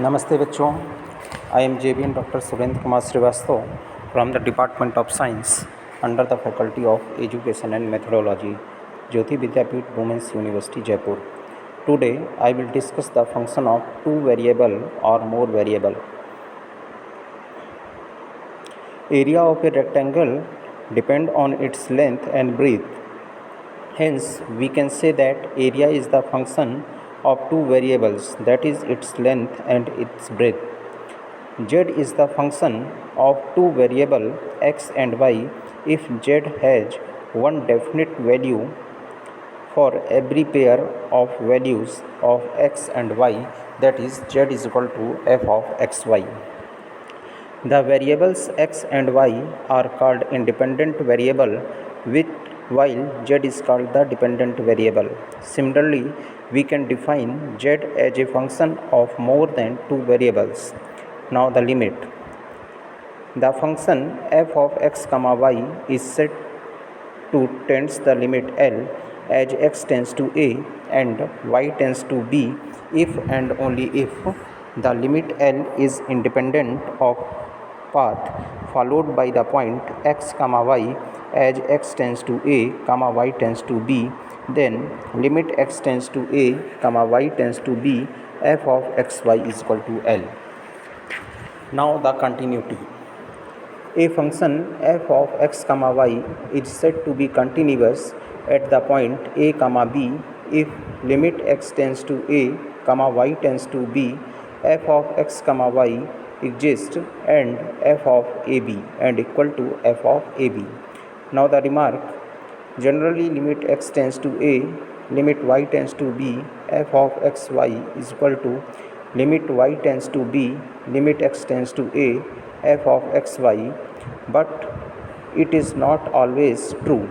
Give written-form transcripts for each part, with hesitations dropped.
नमस्ते बच्चों, I am JBN Dr. Surendra Kumar Srivastava from the Department of Science under the Faculty of Education and Methodology, Jyoti Vidyapeeth Women's University, Jaipur. Today I will discuss the function of two variable or more variable. Area of a rectangle depend on its length and breadth. Hence, we can say that area is the function of two variables, that is its length and its breadth. Z is the function of two variables x and y if z has one definite value for every pair of values of x and y, that is z is equal to f of xy. The variables x and y are called independent variable while z is called the dependent variable. Similarly, we can define z as a function of more than two variables. Now the limit. The function f of x comma y is set to tends the limit L as x tends to a and y tends to b if and only if the limit L is independent of path followed by the point x comma y as x tends to a comma y tends to b, then limit x tends to a comma y tends to b f of xy is equal to L. Now the continuity. A function f of x comma y is said to be continuous at the point a comma b if limit x tends to a comma y tends to b f of x comma y exists and f of ab and equal to f of ab. Now the remark. Generally limit x tends to a limit y tends to b f of xy is equal to limit y tends to b limit x tends to a f of xy, but it is not always true.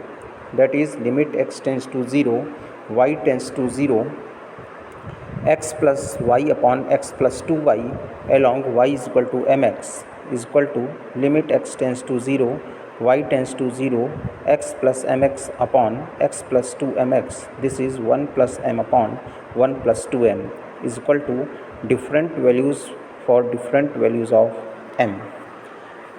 That is, limit x tends to 0, y tends to 0, x plus y upon x plus 2y along y is equal to mx is equal to limit x tends to 0, y tends to 0, x plus mx upon x plus 2mx, this is 1 plus m upon 1 plus 2m is equal to different values for different values of m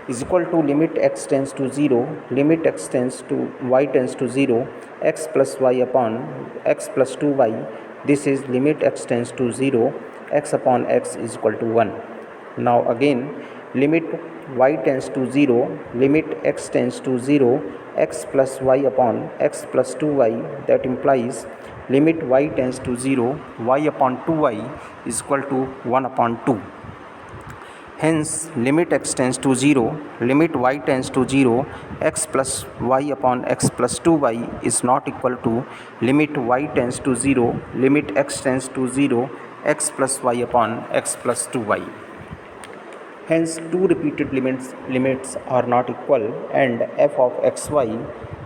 is equal to limit x tends to 0, limit x tends to y tends to 0, x plus y upon x plus 2y, this is limit x tends to 0, x upon x is equal to 1. Now again limit y tends to 0, limit x tends to 0, x plus y upon x plus 2y, that implies limit y tends to 0, y upon 2y is equal to 1 upon 2. Hence, limit x tends to 0, limit y tends to 0, x plus y upon x plus 2y is not equal to limit y tends to 0, limit x tends to 0, x plus y upon x plus 2y. Hence, two repeated limits are not equal and f of xy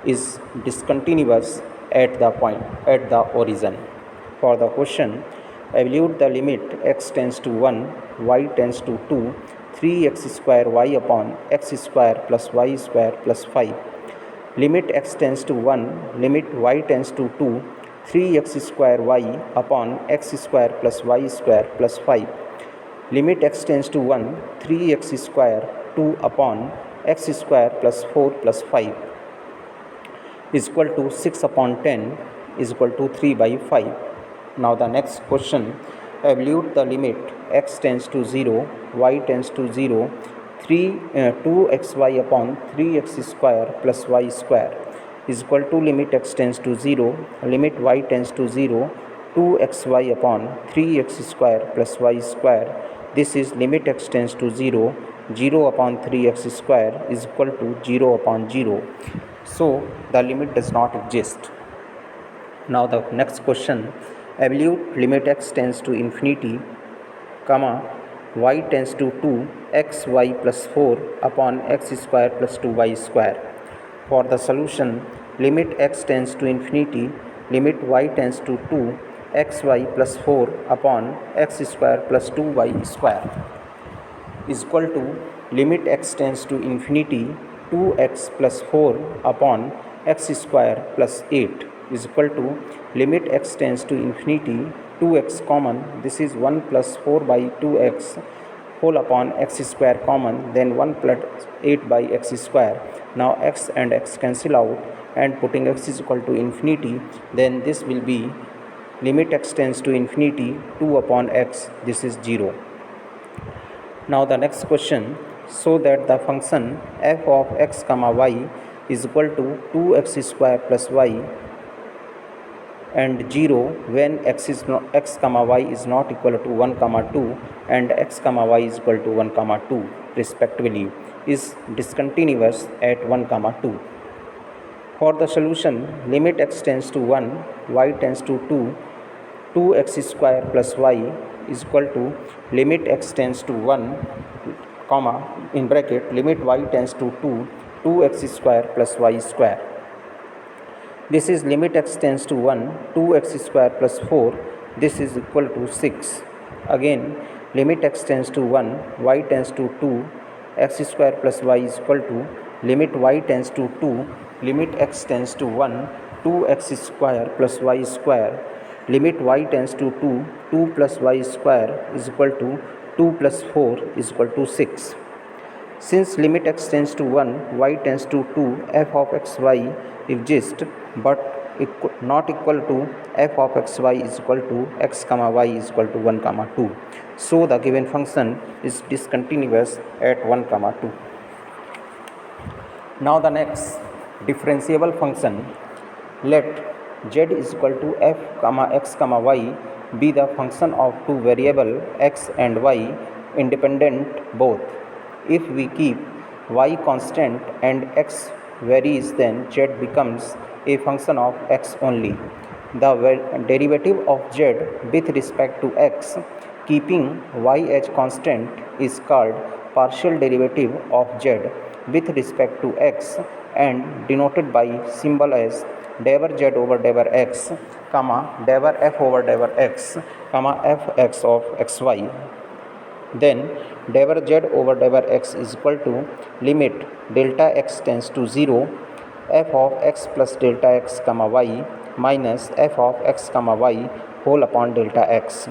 is discontinuous at the origin. For the question, evaluate the limit x tends to 1, y tends to 2, 3x square y upon x square plus y square plus 5. Limit x tends to 1, limit y tends to 2, 3x square y upon x square plus y square plus 5. Limit x tends to 1, 3x square 2 upon x square plus 4 plus 5 is equal to 6 upon 10 is equal to 3 by 5. Now the next question, evaluate the limit x tends to 0, y tends to 0, 2xy upon 3x square plus y square is equal to limit x tends to 0, limit y tends to 0, 2xy upon 3x square plus y square. This is limit x tends to 0, 0 upon 3x square is equal to 0 upon 0. So the limit does not exist. Now the next question, evaluate limit x tends to infinity, comma, y tends to 2 xy plus 4 upon x square plus 2y square. For the solution, limit x tends to infinity, limit y tends to 2 xy plus 4 upon x square plus 2y square is equal to limit x tends to infinity 2x plus 4 upon x square plus 8. is equal to limit x tends to infinity 2x common, this is 1 plus 4 by 2x whole upon x square common, then 1 plus 8 by x square. Now x and x cancel out, and putting x is equal to infinity, then this will be limit x tends to infinity 2 upon x, this is 0. Now the next question, so that the function f of x comma y is equal to 2x square plus y and 0 when x comma y is not equal to 1 comma 2 and x comma y is equal to 1 comma 2 respectively, is discontinuous at 1 comma 2. For the solution, limit x tends to 1, y tends to 2, 2x square plus y is equal to limit x tends to 1 comma in bracket limit y tends to 2, 2x square plus y square. This is limit x tends to 1, 2x square plus 4, this is equal to 6. Again, limit x tends to 1, y tends to 2, x square plus y is equal to limit y tends to 2, limit x tends to 1, 2x square plus y square, limit y tends to 2, 2 plus y square is equal to 2 plus 4 is equal to 6. Since limit x tends to 1, y tends to 2, f of xy exists, but not equal to f of xy is equal to x comma y is equal to 1 comma 2. So the given function is discontinuous at 1 comma 2. Now the next differentiable function, let z is equal to f comma x comma y be the function of two variable x and y independent both. If we keep y constant and x varies, then z becomes a function of x only. The derivative of z with respect to x, keeping y as constant, is called partial derivative of z with respect to x and denoted by symbol as diver z over diver x, diver f over diver x, fx of xy. Then diver z over diver x is equal to limit delta x tends to 0, f of x plus delta x comma y minus f of x comma y whole upon delta x.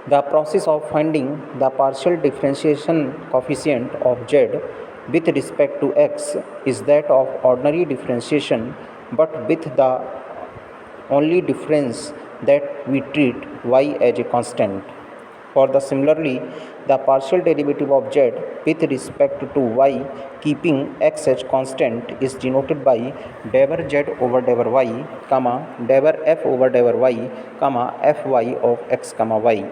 The process of finding the partial differentiation coefficient of z with respect to x is that of ordinary differentiation, but with the only difference that we treat y as a constant. For the similarly, the partial derivative of z with respect to y, keeping x as constant, is denoted by diver z over diver y, diver f over diver y, fy of x y.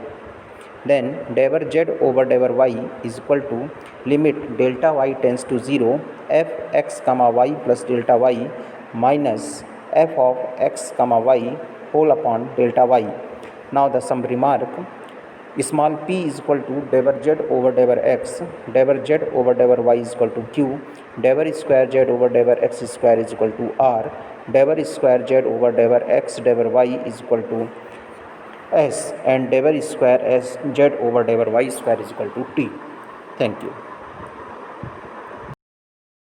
Then diver z over diver y is equal to limit delta y tends to 0, f x y plus delta y minus f of x y whole upon delta y. Now the sum remark, small p is equal to diver z over diver x, diver z over diver y is equal to q, diver square z over diver x square is equal to r, diver square z over diver x diver y is equal to s, and diver square s z over diver y square is equal to t. Thank you.